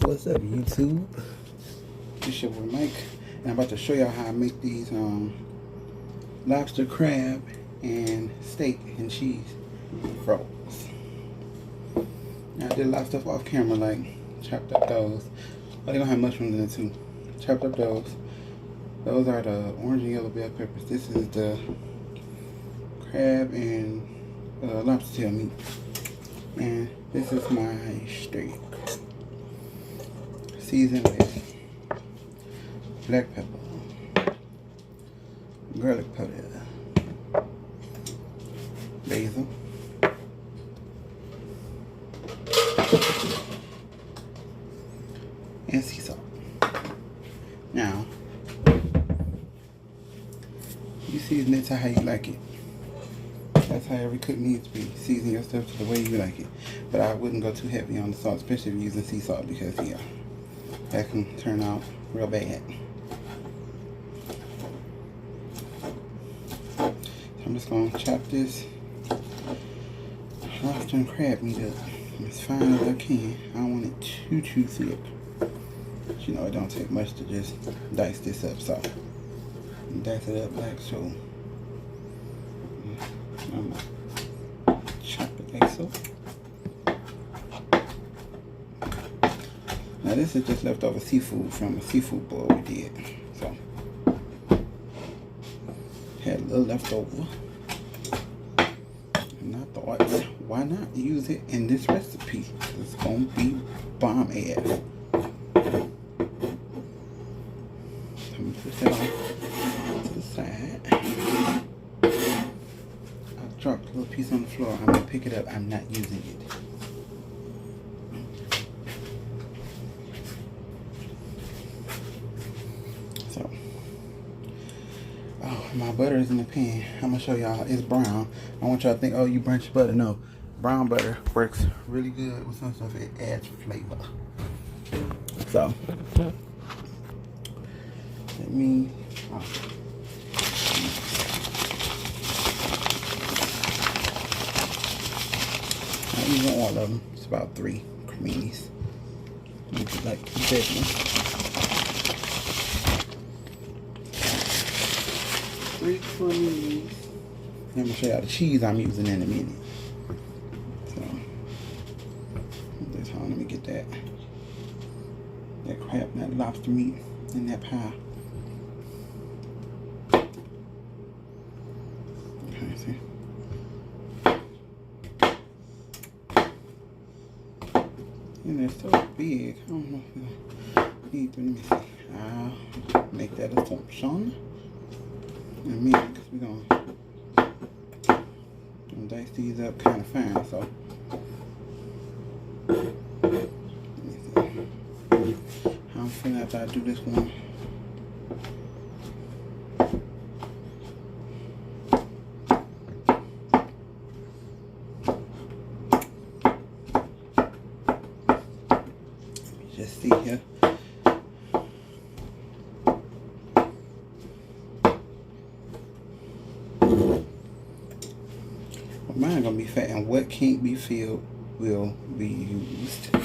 What's up, YouTube? This your boy Mike, and I'm about to show y'all how I make these lobster, crab, and steak and cheese rolls. Now, I did a lot of stuff off camera, like chopped up those. Oh, they're gonna have mushrooms in it too. Chopped up those. Those are the orange and yellow bell peppers. This is the crab and lobster tail meat. And this is my steak. Seasoned with black pepper, garlic powder, basil, and sea salt. Now, you season it to how you like it. That's how every cook needs to be. Season your stuff to the way you like it. But I wouldn't go too heavy on the salt, especially if you're using sea salt, because yeah, that can turn out real bad. So I'm just gonna chop this lobster and crab meat up as fine as I can. I don't want it too thick. But you know, it don't take much to just dice this up. So dice it up like so. I'm gonna chop it like so. Now this is just leftover seafood from a seafood boil we did. So had a little left over. And I thought, why not use it in this recipe? It's gonna be bomb ass. So I'm gonna put that on to the side. I dropped a little piece on the floor. I'm gonna pick it up. I'm not using it. My butter is in the pan. I'm gonna show y'all. It's brown. I want y'all to think, oh, you burnt your butter. No, brown butter works really good with some stuff. It adds flavor. So let me. Not even all of them. It's about 3 creminis. Like this one. 3 creminis. I'm gonna show y'all the cheese I'm using in a minute. So this time, let me get that crab, that lobster meat in that pie. Okay, see. And they're so big. I don't know if I need to. Let me see. I'll make that assumption. In a minute, because we're gonna dice these up kind of fine. So let me see how I'm feeling after I do this one. Just see here. Mine gonna be fat, and what can't be filled will be used. It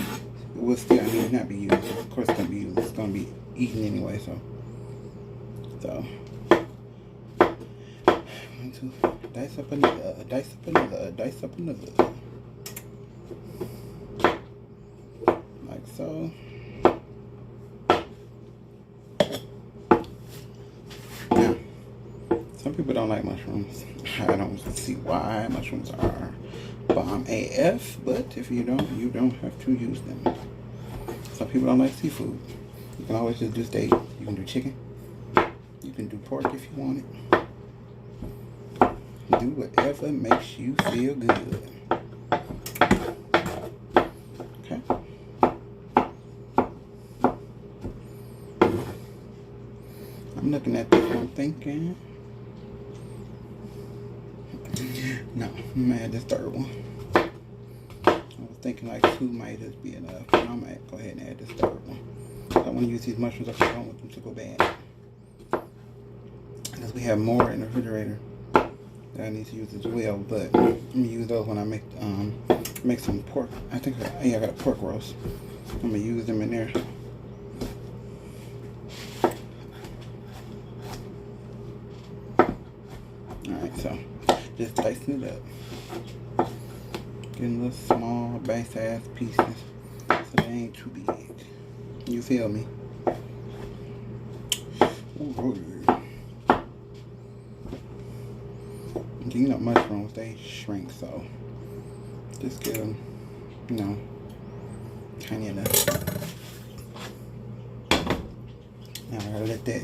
will still, I mean, not be used. Of course, it's gonna be used. It's gonna be eaten anyway. So one, two, dice up another, dice up another, dice up another, like so. Now, some people don't like mushrooms. I don't see why. Mushrooms are bomb AF, but if you don't have to use them. Some people don't like seafood. You can always just do steak. You can do chicken. You can do pork if you want it. Do whatever makes you feel good. Okay. I'm looking at this one thinking, no, I'm gonna add this third one. I was thinking like 2 might just be enough. I might go ahead and add this third one. I want to use these mushrooms up. I don't want them to go bad. Because we have more in the refrigerator that I need to use as well. But I'm gonna use those when I make some pork. I think I got a pork roast. I'm gonna use them in there. Alright, so just dicing it up. Getting little small bite-sized pieces so they ain't too big. You feel me? Ooh. You know, mushrooms, they shrink, so just get them, you know, tiny enough. Now I gotta let that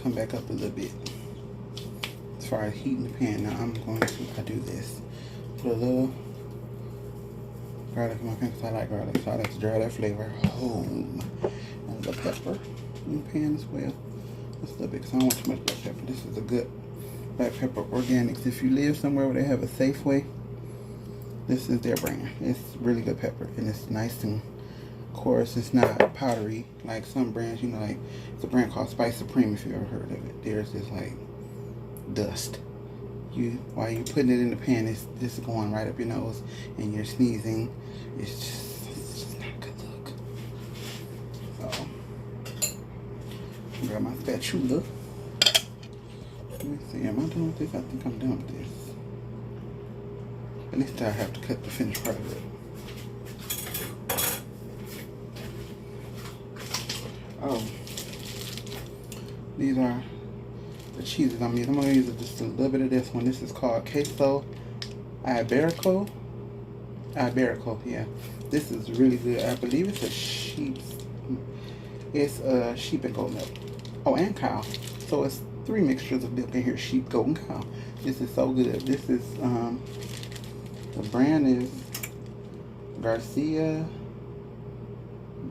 come back up a little bit. As far as heating the pan, now I'm going to, I do this. Put a little garlic in my pan because I like garlic, so I like to draw that flavor home. And the pepper in the pan as well. Just a little bit because I don't want too much black pepper. This is a good black pepper organics. If you live somewhere where they have a Safeway, this is their brand. It's really good pepper and it's nice and coarse. It's not powdery like some brands, you know, like it's a brand called Spice Supreme if you ever heard of it. There's this like dust. While you're putting it in the pan, it's just going right up your nose and you're sneezing. It's just not a good look. So grab my spatula. Let me see, am I done with this? I think I'm done with this. At least I have to cut the finished part of it. Oh, these are the cheeses I'm using. I'm going to use just a little bit of this one. This is called Queso Iberico. Iberico, yeah. This is really good. I believe it's a sheep and goat milk. Oh, and cow. So it's 3 mixtures of milk in here, sheep, goat, and cow. This is so good. This is, the brand is Garcia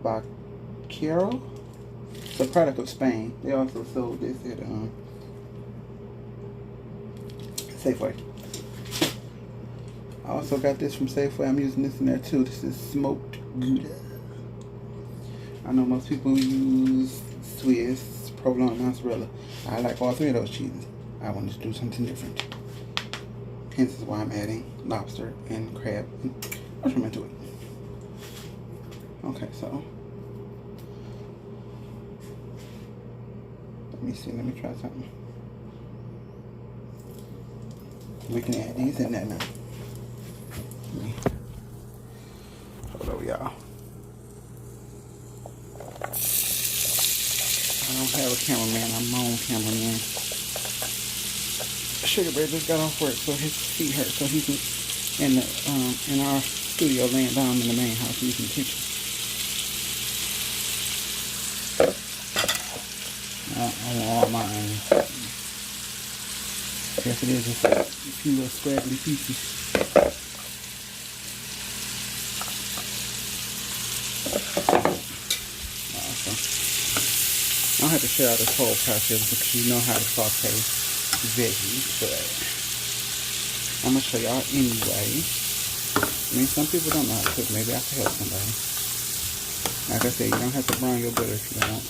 Vaquero. It's a product of Spain. They also sold this at Safeway. I also got this from Safeway. I'm using this in there too. This is smoked Gouda. I know most people use Swiss, provolone, mozzarella. I like all 3 of those cheeses. I wanted to do something different. Hence is why I'm adding lobster and crab and mushroom into it. Okay, so let me see. Let me try something. We can add these in there now. Hold on, y'all. I don't have a cameraman. I'm my own cameraman. Sugar Bear just got off work, so his feet hurt, so he's in our studio, laying down in the main house using the kitchen. I want all mine. Yes, it is just a few little scraggly pieces. Awesome. I don't have to share out this whole process because you know how to saute veggies, but I'm going to show y'all anyway. I mean, some people don't know how to cook. Maybe I can help somebody. Like I said, you don't have to brown your butter if you don't.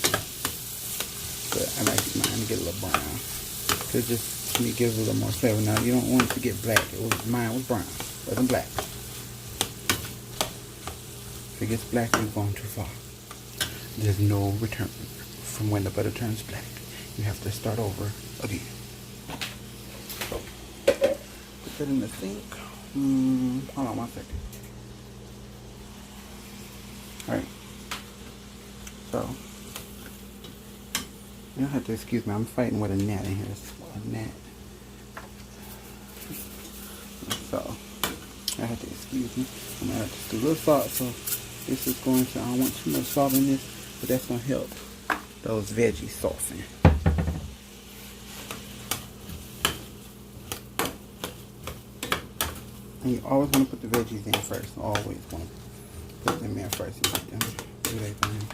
But I like mine to get a little brown. Because just, to me, gives it a little more flavor. Now, you don't want it to get black. Mine was brown. It wasn't black. If it gets black, you're going too far. There's no return from when the butter turns black. You have to start over again. Put that in the sink. Hold on 1 second. Alright. So, you don't have to excuse me. I'm fighting with a gnat in here. It's a gnat. So, I have to excuse me. I'm going to add just a little salt. So, this is going to, I don't want too much salt in this, but that's going to help those veggies soften. And you always want to put the veggies in first. Always want to put them in first. You let them do their thing.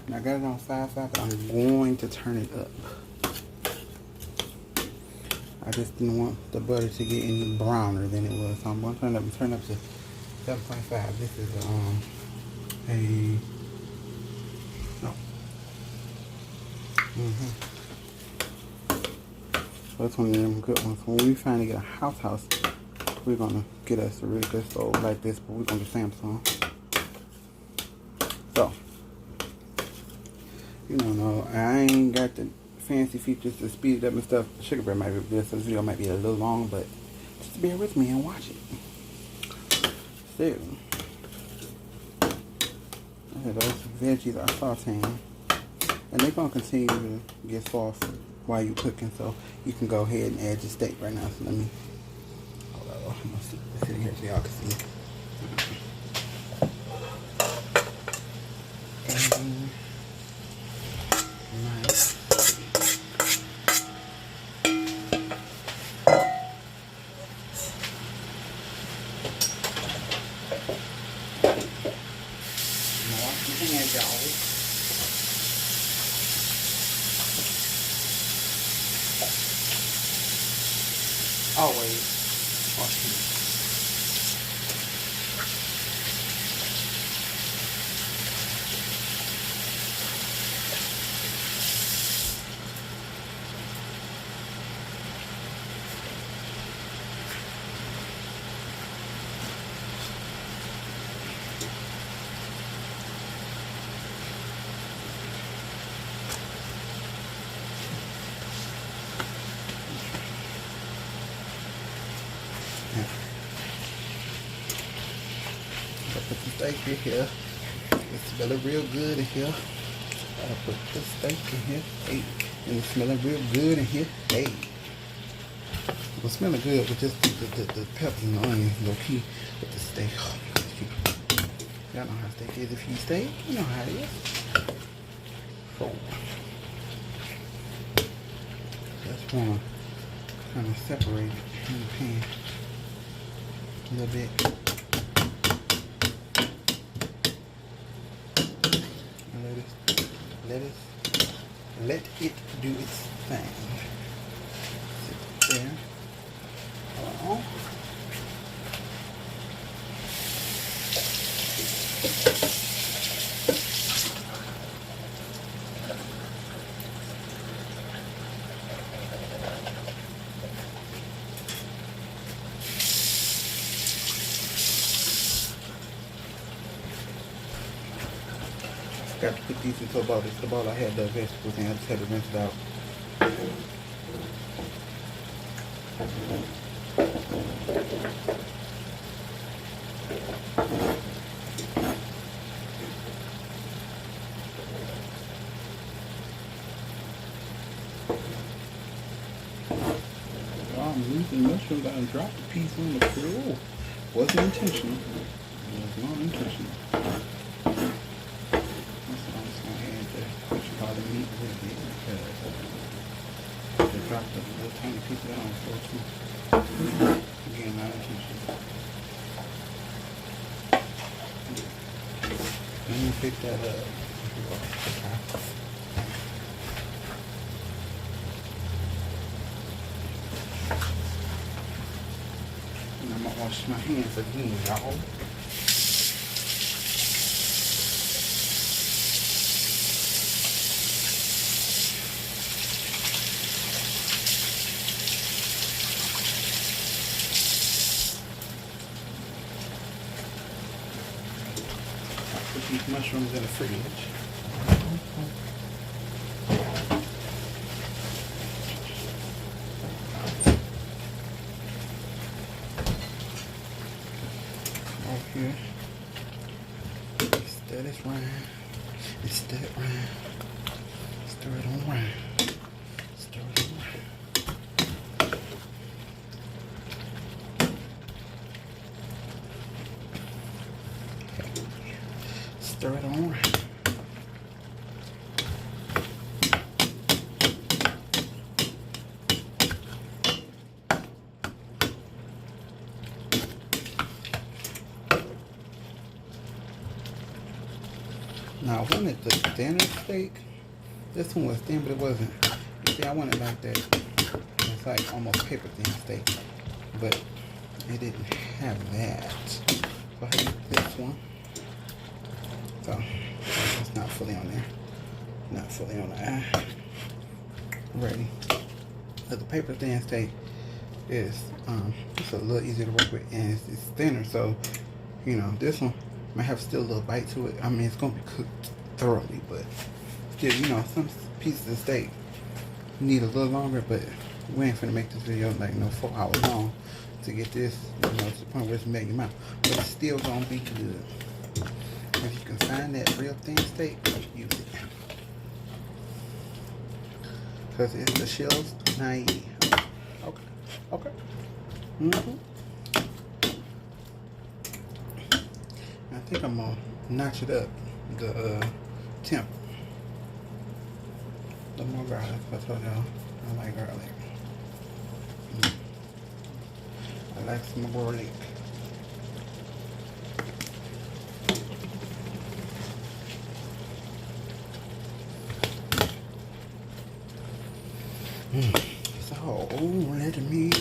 And I got it on 5-5, but I'm going to turn it up. I just didn't want the butter to get any browner than it was. So I'm going to turn up to 7.5. This is So that's one of them good ones. When we finally get a house, we're going to get us a really good stove like this, but we're going to do Samsung. So, you don't know, I ain't got the fancy features to speed it up and stuff. Sugar Bear might be this, so this video might be a little long, but just bear with me and watch it. So, those veggies are sauteing, and they're gonna continue to get soft while you're cooking. So you can go ahead and add your steak right now. So let me hold on. I'm gonna sit here so y'all can see. Adding my hands, y'all. Always wash your hands. Put the steak in here. It's smelling real good in here. I'll put the steak in here. Hey, and it's smelling real good in here. Hey, it's smelling good with just the peppers and the onions, low key. With the steak. Oh, y'all know how steak is. If you steak, you know how it is. So just wanna kind of separate it in the pan a little bit. Let it do its thing. Sit there. Hold on. Got to put these into a bowl. This is the bowl I had the vegetables in. I just had to rinse it out. I'm losing mushrooms. I dropped a piece on the floor. Wasn't intentional. It was not intentional. The meat a little bit because they dropped a little tiny piece of that on the floor too. Again, not intentional. Let me pick that up. And I'm gonna wash my hands again, y'all. Put these mushrooms in the fridge. Okay. Stir this round. Stir it round. Stir it on round. Stir it on round. Stir it on right. Now I wanted the thinner steak. This one was thin, but it wasn't. You see, I wanted like that. It's like almost paper thin steak, but it didn't have that. So I had this one. So it's not fully on there. Not fully on there. Ready. But the paper thin steak is just a little easier to work with, and it's thinner. So you know, this one Might have still a little bite to it. I mean, it's gonna be cooked thoroughly, but still, you know, some pieces of steak need a little longer. But we ain't finna make this video like 4 hours long to get this, you know, to the point where it's made your mouth. But it's still gonna be good. If you can find that real thin steak, use it. Because it's the shells naive. Okay. Okay. I think I'm gonna notch it up, the temp. A little more garlic. I told y'all I like garlic. I like some garlic. So let me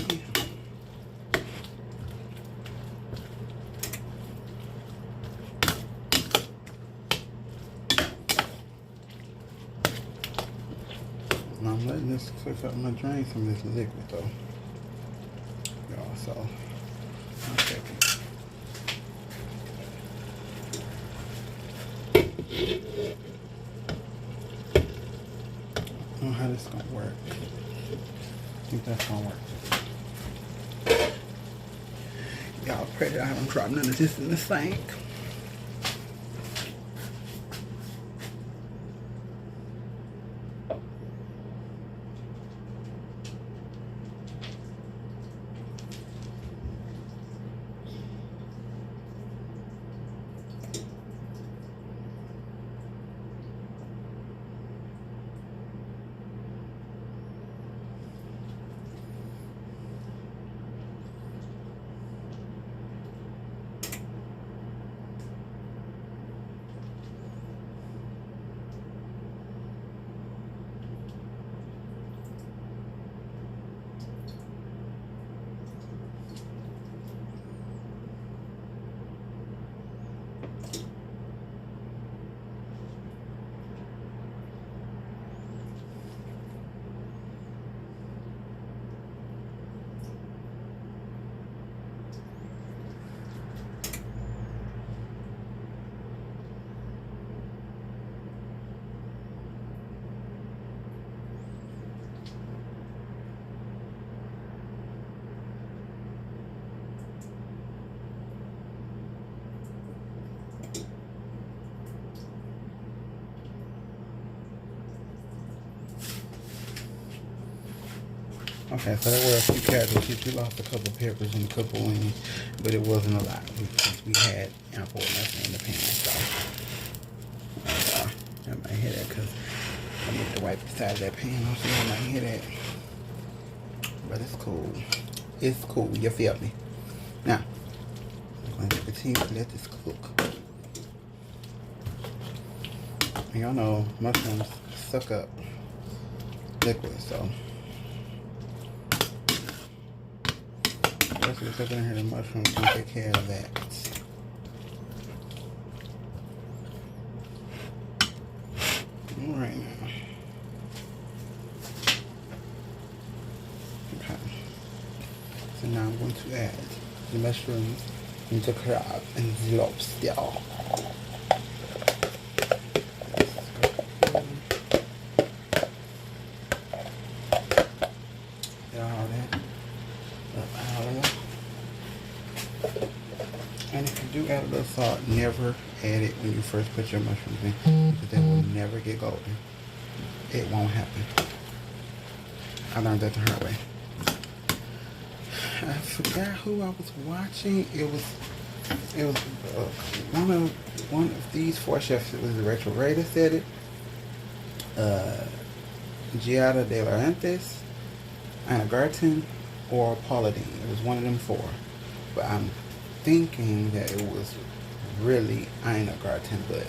I'm letting this cook up. I'm gonna drain some of this liquid though. Y'all, so one second. I don't know how this is gonna work. I think that's gonna work. Y'all pray that I don't drop none of this in the sink. Okay, so there were a few casualties. We lost a couple peppers and a couple onions, but it wasn't a lot. We had ample enough in the pan, so I might hit that because I need to wipe the side of that pan off, so I might hit that. But it's cool. It's cool. You feel me? Now, I'm going to continue to let this cook. And y'all know mushrooms suck up liquid, so. Especially if they're in here, the mushrooms can take care of that. Alright now. Okay. So now I'm going to add the mushrooms and the crab and the lobster. And if you do add a little salt, never add it when you first put your mushrooms in, because they will never get golden. It won't happen. I learned that the hard way. I forgot who I was watching. It was one of these 4 chefs. It was the Rachel Ray that said it. Giada De Laurentiis, Anna Garten, or Paula Deen. It was one of them 4. But I'm thinking that it was really Ina Garten, but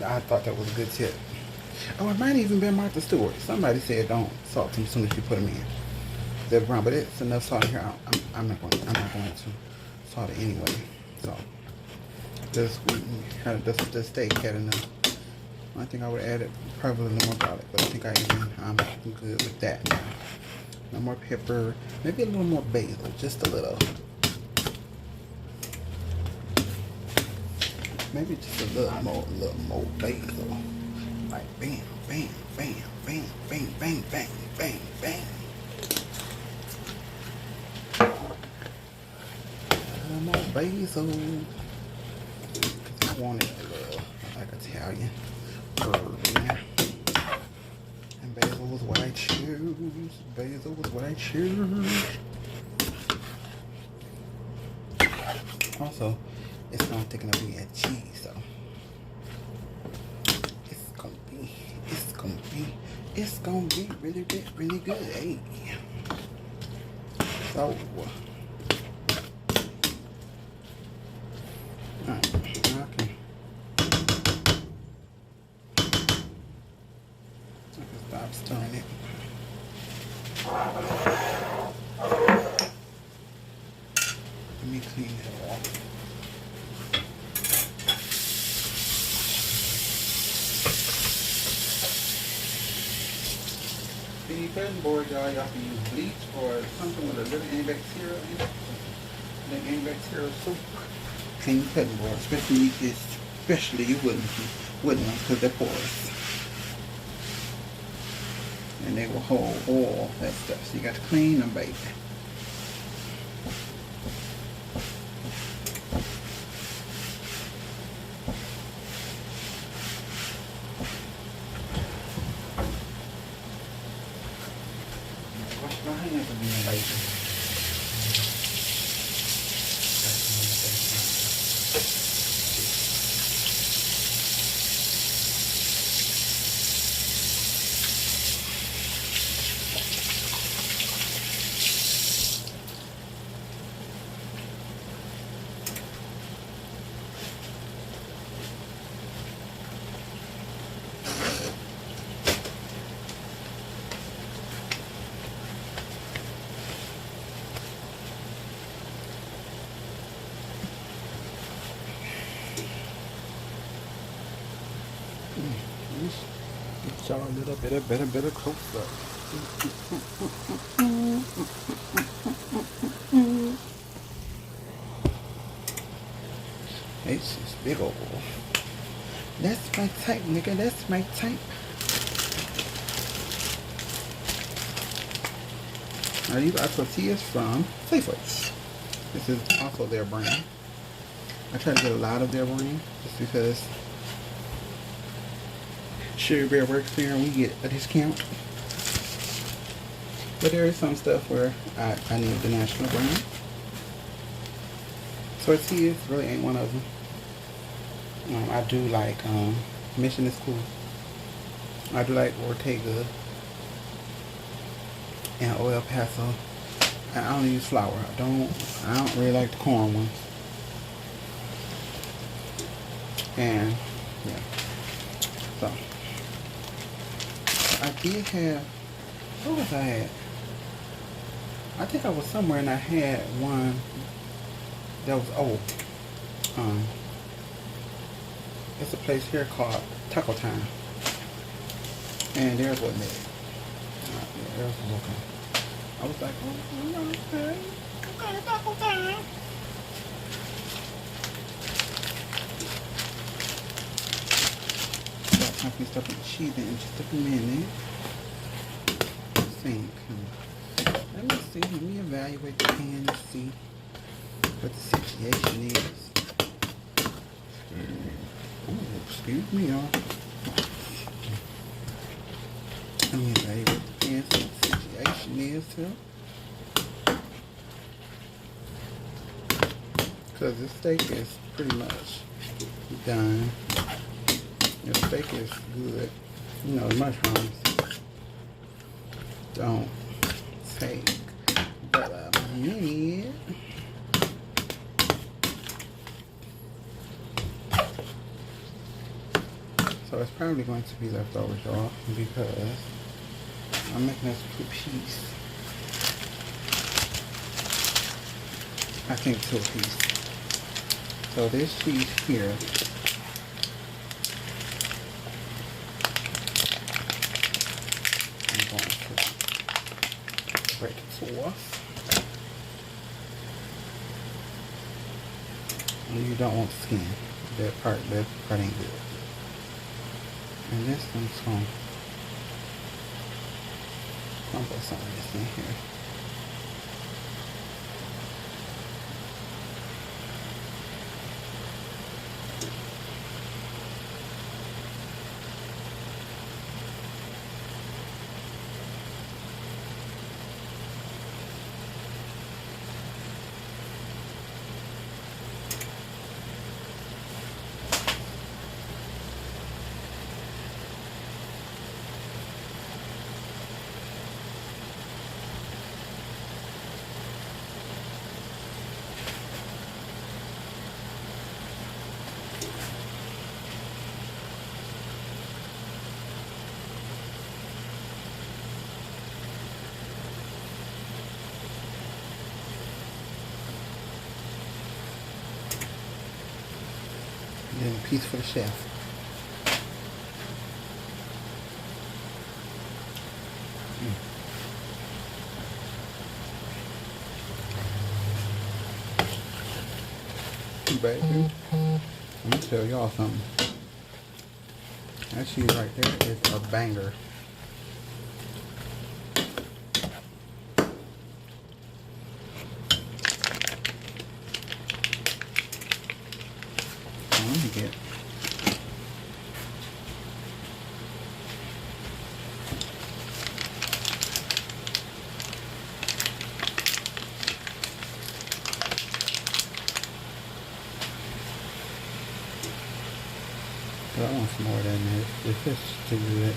I thought that was a good tip. Oh, it might even been Martha Stewart. Somebody said don't salt them as soon as you put them in. They're brown, but it's enough salt here. I'm not going to salt it anyway. So the steak had enough. I think I would add it probably a little more garlic, but I think I'm good with that now. No more pepper, maybe a little more basil, just a little. Maybe just a little more basil. Like bam, bam, bam, bam, bang, bang, bang, bang, bang. A little more basil. Cause I want it a little like Italian. And basil was what I choose. Basil was what I choose. Also, it's not thinking of me at cheese, so it's gonna be really good. Hey. So alright, okay. I can stop stirring it. Let me clean it off. The cutting board, y'all can use bleach or something with a little antibacterial in it. The antibacterial soup. Clean cutting board, especially you wouldn't because they're porous. And they will hold all that stuff. So you got to clean them, baby. Wash my hands again, baby. Get y'all a little bit close up. It's just big old. That's my type, nigga. That's my type. Now these are tortillas from Safeways. This is also their brand. I try to get a lot of their brand just because Sugar Bear works there and we get a discount. But there is some stuff where I need the national brand. Tortillas really ain't one of them. I do like Mission is cool. I do like Ortega and El Paso. I only use flour. I don't really like the corn ones. And yeah. So I did have, what was I at? I think I was somewhere and I had one that was old. It's a place here called Taco Time. And theirs wasn't it. Yeah, theirs was okay. I was like, oh, okay. Okay, Taco Time. I'll be stuffing the cheese in just a minute. Let me see. Let me evaluate the pan and see what the situation is. Ooh, excuse me, y'all. Let me evaluate the pan, see what the situation is here. Because this steak is pretty much done. The steak is good. You know, the mushrooms don't take but a minute. So it's probably going to be leftovers, y'all, because I'm making this a piece. I think 2 piece. So this cheese here, break it off. And you don't want the skin. That part ain't good. And this one's gonna crumble some of this in here. And then a piece for the chef. Baby, let me tell y'all something. That cheese right there is a banger. Let me get I want some more than this. This is too good.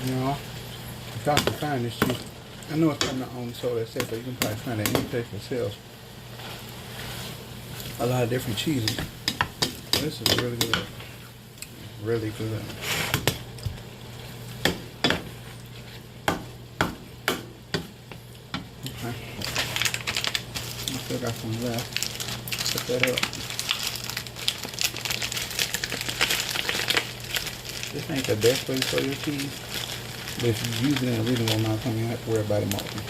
You know, if y'all can find this cheese, I know it's probably not on soda set, but you can probably find it any place that sells a lot of different cheeses. This is really good. Really good. Okay. I still got some left. Put that up. This ain't the best way to sow your cheese, but if you use it in a reasonable amount of time, you don't have to worry about it molting.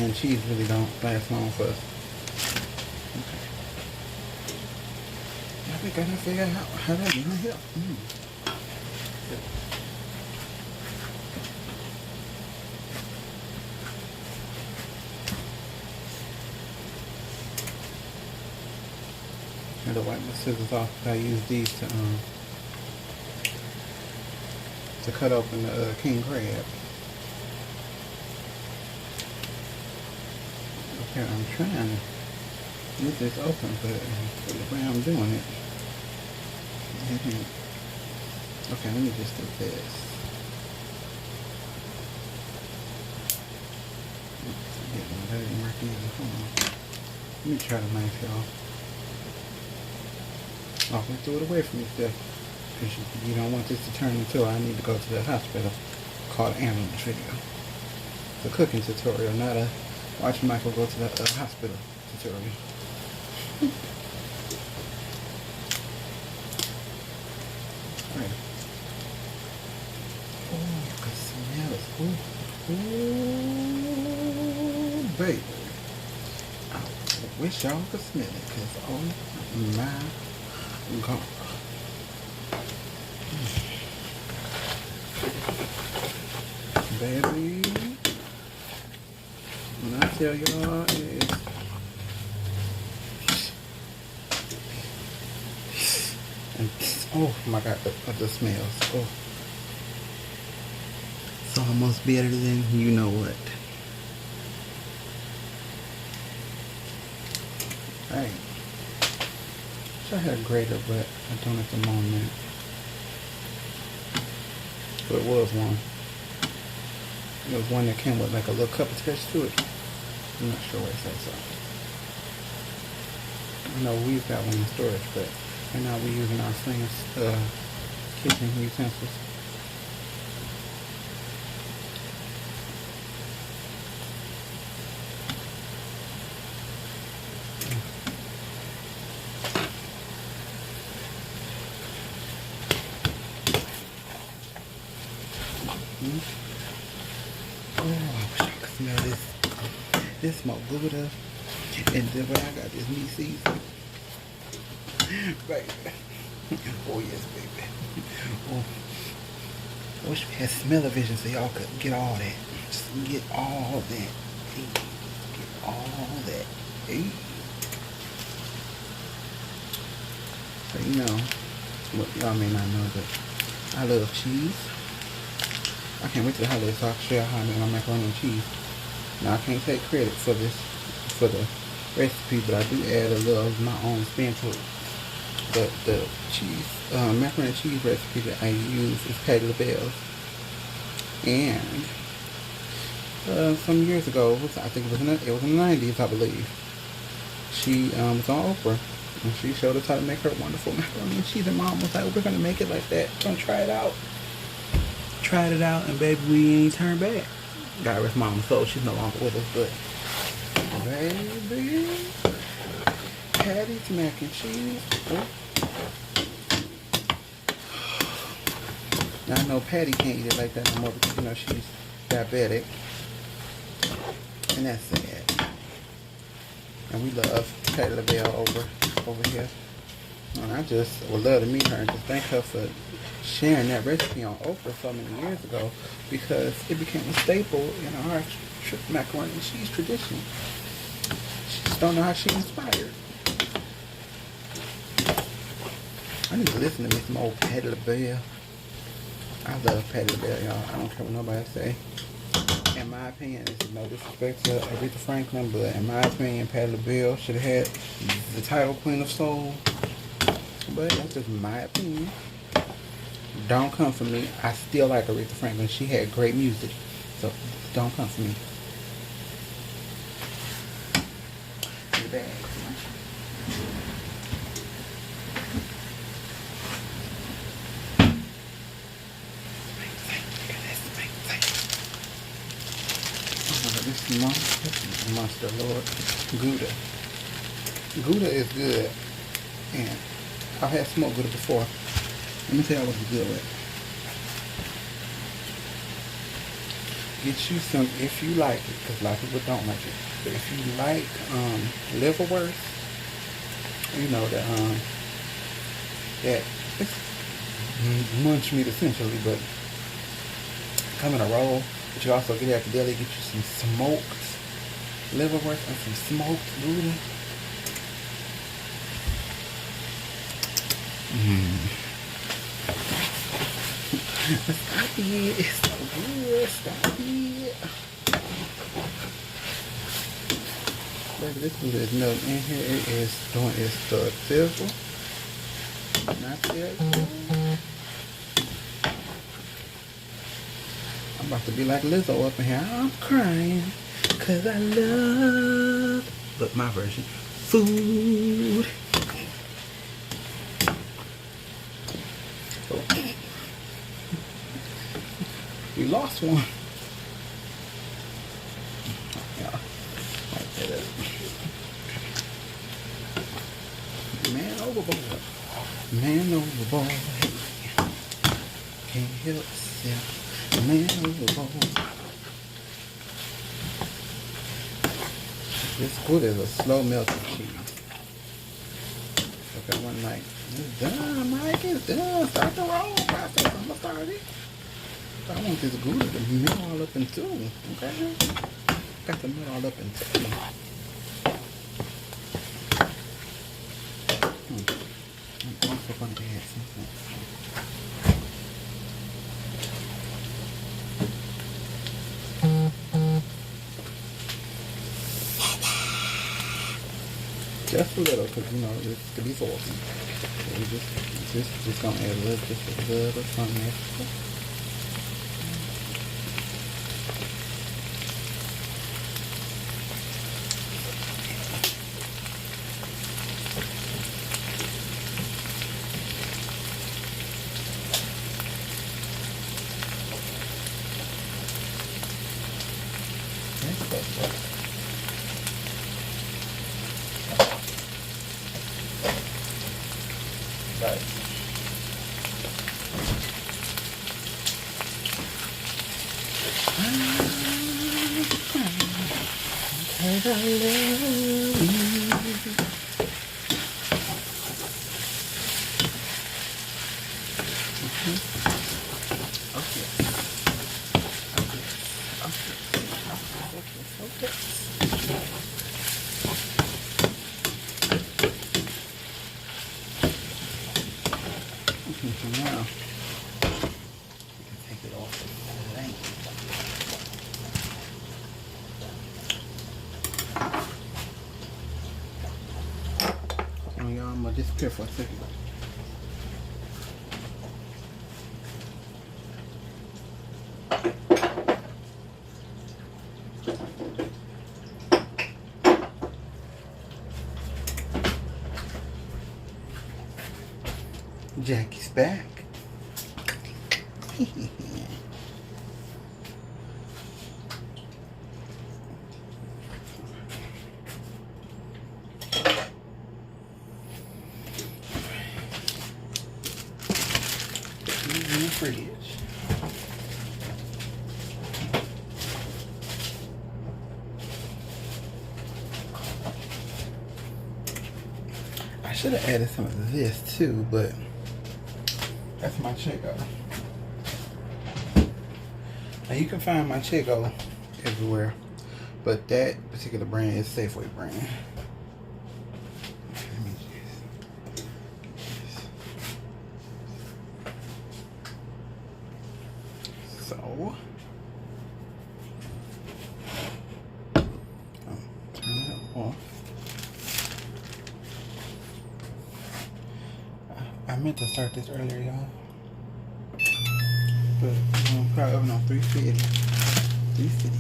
And cheese really don't last long for us. We gotta figure out how to get it. I had to wipe my scissors off. I use these to cut open the king crab. Okay, I'm trying to get this open, but the way I'm doing it. Okay, let me just do this. Let me try the knife, y'all. Oh, let's do it away from yourself. Because you don't want this to turn into I need to go to the hospital. Called ambulance video. It's a cooking tutorial, not a watch Michael go to the hospital tutorial. Right. Oh, you can smell it. Ooh, baby. I wish y'all could smell it, because oh my God. Baby, when I tell y'all it's oh my God, the smells. Oh, it's almost better than you know what. Hey, wish I had a grater, but I don't at the moment. But it was one. It was one that came with like a little cup attached to it. I'm not sure where it says so. I know we've got one in storage, but right now we're using our same kitchen utensils. Mm. Oh, I wish I could smell this. This smoked Gouda. And then when I got this meat season. Baby. Oh, yes, baby. Oh, I wish we had smell-o-vision so y'all could get all that. Just get all that. Hey, get all that. Hey. So, you know, well, y'all may not know, but I love cheese. I can't wait till the holidays so I can show you how I make my macaroni and cheese. Now, I can't take credit for this, for the recipe, but I do add a little of my own spin to it. But the cheese, macaroni and cheese recipe that I use is Patti LaBelle's. And some years ago, I think it was in the 90s, I believe. She was on Oprah, and she showed us how to make her wonderful macaroni and cheese. And Mom was like, "We're gonna make it like that. Gonna try it out." Tried it out, and baby, we ain't turned back. God rest Mama's soul, she's no longer with us, but baby, Patty's mac and cheese. Oh. Now I know Patty can't eat it like that no more because you know she's diabetic, and that's sad. And we love Patti LaBelle over here. And I just would love to meet her and just thank her for sharing that recipe on Oprah so many years ago because it became a staple in our macaroni and cheese tradition. She just don't know how she inspired. I need to listen to me some old Patti LaBelle. I love Patti LaBelle, y'all. I don't care what nobody say. In my opinion, it's no disrespect to Aretha Franklin, but in my opinion, Patti LaBelle should have had the title Queen of Soul. But that's just my opinion. Don't come for me. I still like Aretha Franklin. She had great music. So don't come for me. In the bag. This monster, Lord. Gouda. Gouda is good. And I've had smoked Gouda before. Let me tell you what it's good with. Get you some, if you like it, because a lot of people don't like it. But if you like liverwurst, you know that it's munch meat essentially, but come in a roll. But you also get it at the deli, get you some smoked liverwurst and some smoked Gouda. Stop it. It's so good. Stop it. Baby, this Gouda is nothing in here. It is doing its sizzle. Not sizzle. I'm about to be like Lizzo up in here. I'm crying because I love, look, my version, food. We lost one. Yeah, like that. Man overboard. Man overboard. Can't help yourself. Man overboard. This good is a slow melting cheese. Okay, one night. It's done, Mike. It's done. Start the roll process. I'm gonna start it. I want this Gouda to melt all up in two, okay? Got to melt all up in two. I'm also going to add something. Just a little, because you know, this could be salty. So we just going to add just a little something extra. Right. 'cause I love you. Okay. Okay, so now we can take it off the length. Oh, y'all, I'm gonna disappear for a second. Jackie's back. In the fridge. I should have added some of this too, but that's my Chico. Now you can find my Chico everywhere, but that particular brand is Safeway brand. Let me just so turn that off. I meant to start this earlier, y'all, but I'm probably open on 350. 350.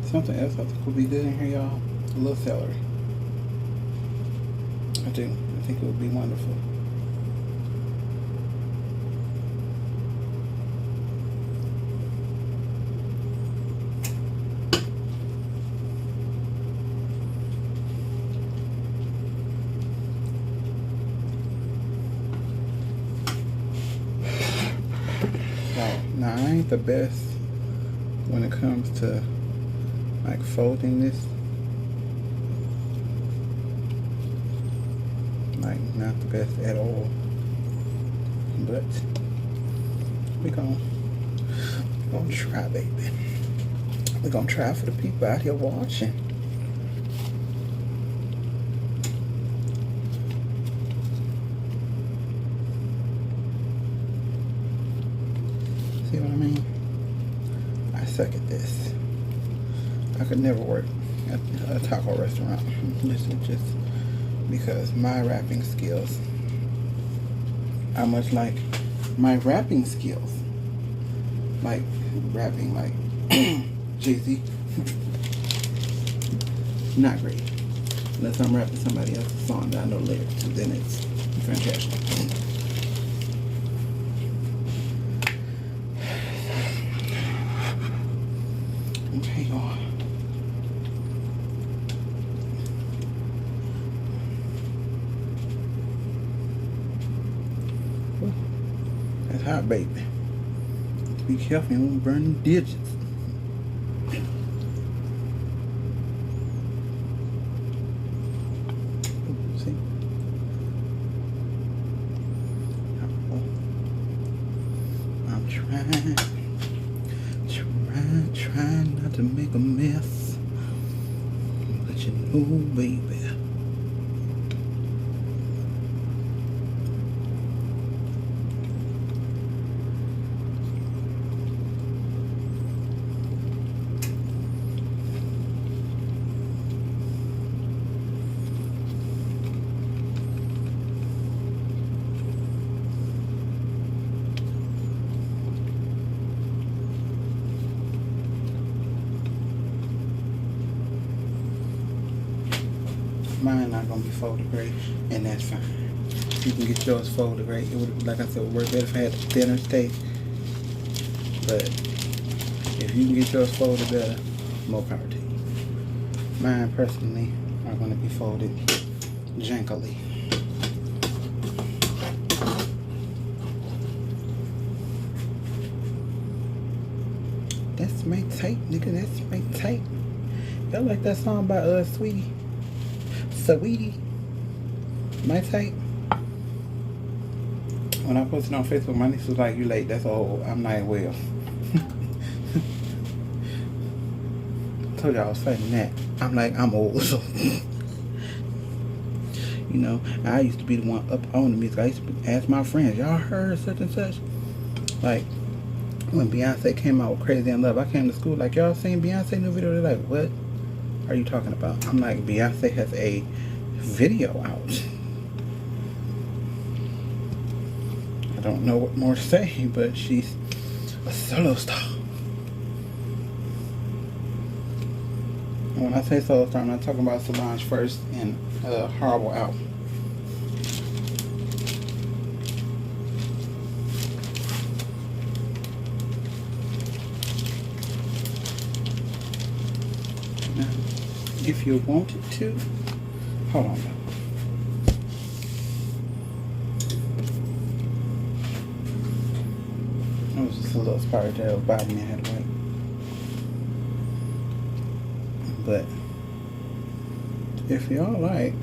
Something else I think would be good in here, y'all. A little celery. I do. I think it would be wonderful. So, now I ain't the best when it comes to like folding this, like not the best at all, but we're gonna try, baby. We're gonna try for the people out here watching. See what I mean? I suck at this. I could never work at a taco restaurant. Just because my wrapping skills are much like my rapping skills. Like rapping like Jay-Z. Not great. Unless I'm rapping somebody else's song that I know lyrics, then it's fantastic. Okay, y'all. That's hot, baby. Be careful, you won't burn the digits. See? I'm trying. Trying not to make a mess. But you know, baby. Mine not gonna be folded great, and that's fine. You can get yours folded great. It would, like I said, would work better if I had a thinner steak. But if you can get yours folded better, more power to you. Mine personally are gonna be folded jankily. That's my type, nigga. That's my type. Y'all like that song by Sweetie? Sweetie, my type. When I posted on Facebook, my niece was like, "You late? That's old." I'm like, "Well." Told y'all I was fighting that. I'm like, I'm old, so you know. I used to be the one up on the music. I used to ask my friends, "Y'all heard such and such?" Like when Beyonce came out with "Crazy in Love," I came to school like, "Y'all seen Beyonce new video?" They're like, "What are you talking about?" I'm like, Beyonce has a video out. I don't know what more to say, but she's a solo star. And when I say solo star, I'm not talking about Solange first and Horrible album. Now, if you wanted to, hold on. It was just a little spider that was bothering me. I had to wait. But if y'all like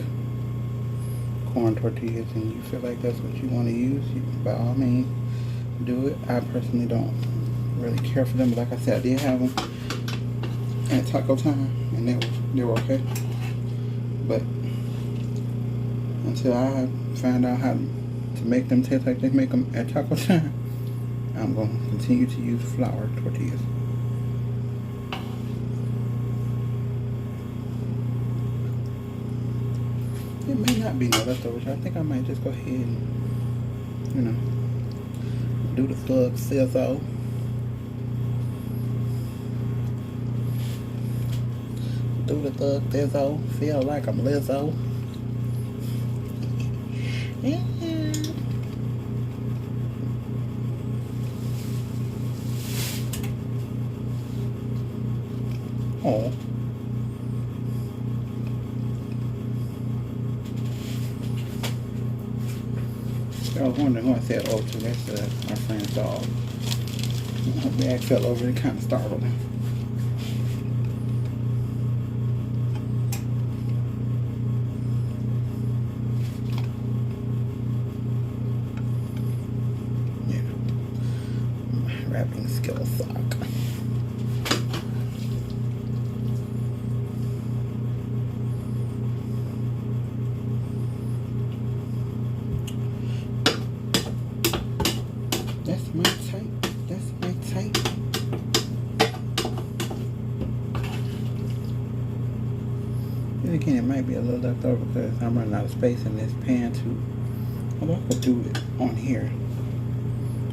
corn tortillas and you feel like that's what you want to use, you, by all means, do it. I personally don't really care for them, but like I said, I did have them at Taco Time, and they were okay. But until I find out how to make them taste like they make them at Taco Time, I'm going to continue to use flour tortillas. It may not be no leftovers. I think I might just go ahead and, you know, do the thug sizzle. Do the thug sizzle. Feel like I'm Lizzo. Yeah. Oh. I was wondering who I said oh to. That's our friend's dog. Her bag fell over and kind of startled him. Yeah. My wrapping skill suck. That's my type. That's my type. And again, it might be a little left over because I'm running out of space in this pan too. Although I could do it on here,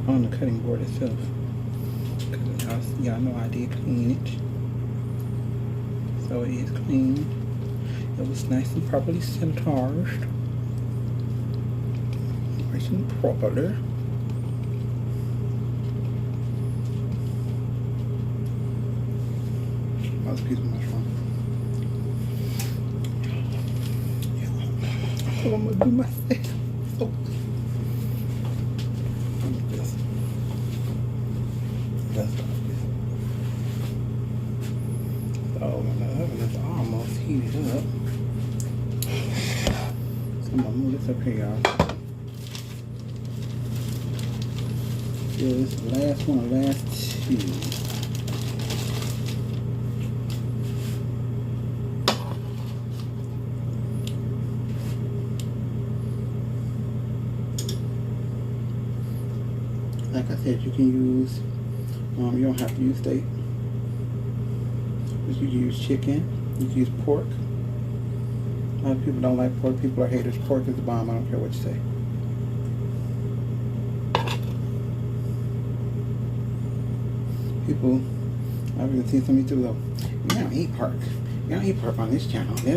on the cutting board itself. Because y'all know I did clean it. So it is clean. It was nice and properly sanitized. Nice and proper. Piece of mushroom. Oh, I'm gonna do myself. Oh. Let me just dust off this. Oh, my oven is almost heated up. So I'm gonna move this up here, y'all. Yeah, this is the last one, the last two. Like I said, you can use, you don't have to use steak. You can use chicken, you can use pork. A lot of people don't like pork, people are haters. Pork is the bomb, I don't care what you say. People, I've even seen some YouTube though, you don't eat pork. You don't eat pork on this channel. I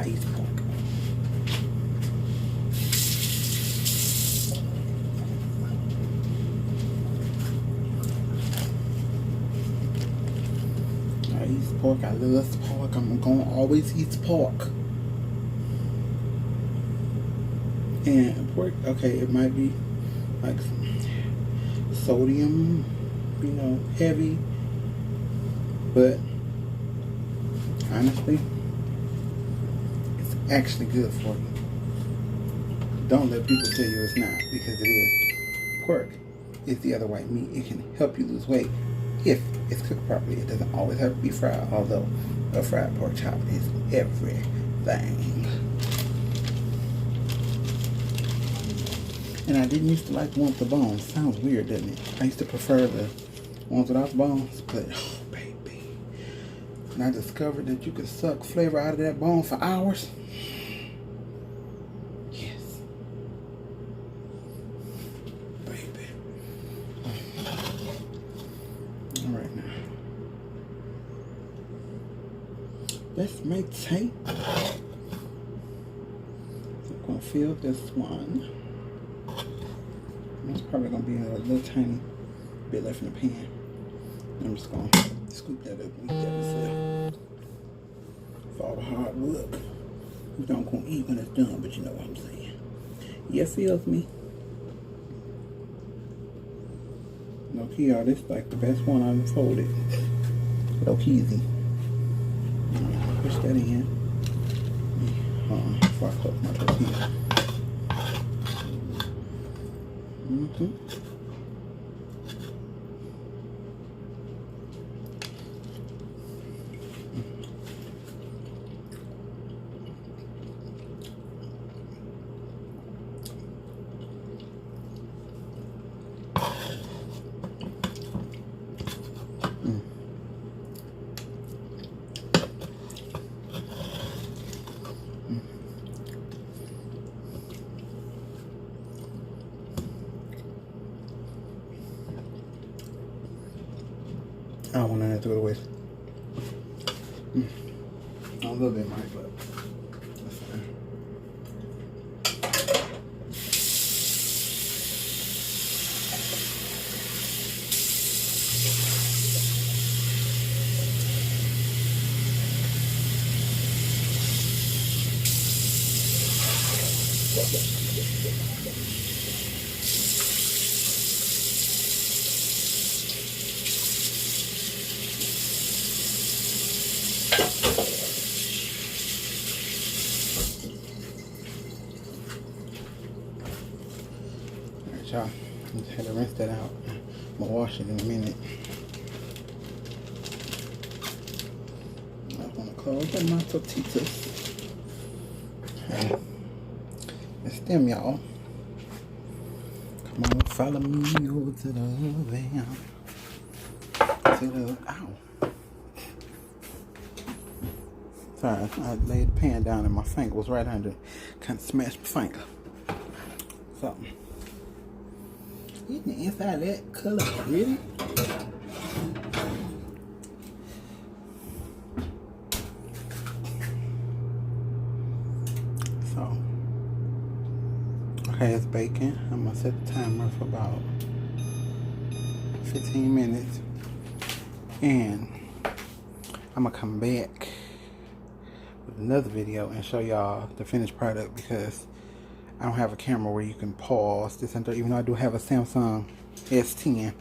eat pork. I eat pork. I love pork. I'm gonna always eat pork. And pork, okay, it might be like sodium, heavy, but honestly, it's actually good for you. Don't let people tell you it's not, because it is. Pork is the other white meat. It can help you lose weight if it's cooked properly. It doesn't always have to be fried, although a fried pork chop is everything. And I didn't used to like the ones with the bones. Sounds weird, doesn't it? I used to prefer the ones without the bones, but oh baby. And I discovered that you could suck flavor out of that bone for hours. Yes. Baby. Alright now. Let's make tape. So I'm gonna fill this one. It's probably going to be a little tiny bit left in the pan. I'm just going to scoop that up and eat that myself. For all the hard work. You don't going to eat when it's done, but you know what I'm saying. Yeah, feels me. No key, y'all. This is like the best one I've folded. Low keezy. Push that in. Before I close my tortilla. I don't want nothing to throw it away. A little bit might, but that's fine. Y'all, I just had to rinse that out. I'm gonna wash it in a minute. I want to close up my tortillas. Okay. Let's stem, y'all. Come on, follow me over to the oven. Ow. Sorry, I laid the pan down and my finger was right under it. Kind of smashed my finger. So. Isn't the inside of that color pretty? So, okay, it's baking. I'm gonna set the timer for about 15 minutes. And I'm gonna come back with another video and show y'all the finished product, because I don't have a camera where you can pause this and that, even though I do have a Samsung S10,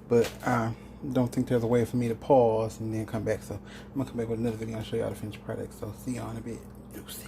but I don't think there's a way for me to pause and then come back. So I'm gonna come back with another video and show y'all the finished product. So see y'all in a bit. Deuces.